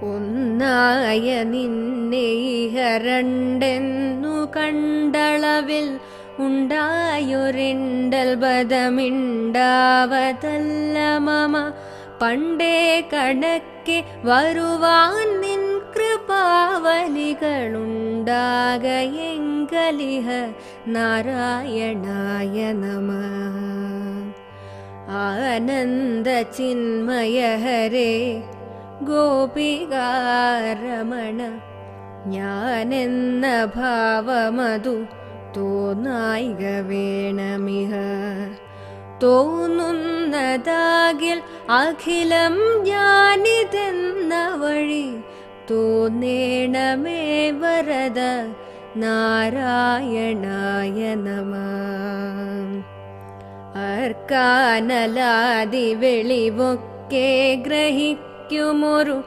ഒന്നായ നിന്നെ ഇഹരണ്ടെന്നു കണ്ടളവിൽ ഉണ്ടായൊരിണ്ടൽ ബദമിണ്ടാവതല്ല മമ പണ്ടേ കണക്കെ വരുവാൻ നിൻ കൃപാവലികളുണ്ടാകയെങ്കലിഹ നാരായണായ നമഃ. ആനന്ദ ചിന്മയ ഹരേ ഗോപികാരമണ ഞാനെന്ന ഭാവമതു തോന്നായിക വേണമിഹ. തോന്നുന്നതാകിൽ അഖിലം ഞാനിതെന്ന വഴി തോന്നേണമേ വരദ നാരായണായ നമഃ. അർക്കാനലാദി വെളിവൊക്കെ ഗ്രഹിക്കുമൊരു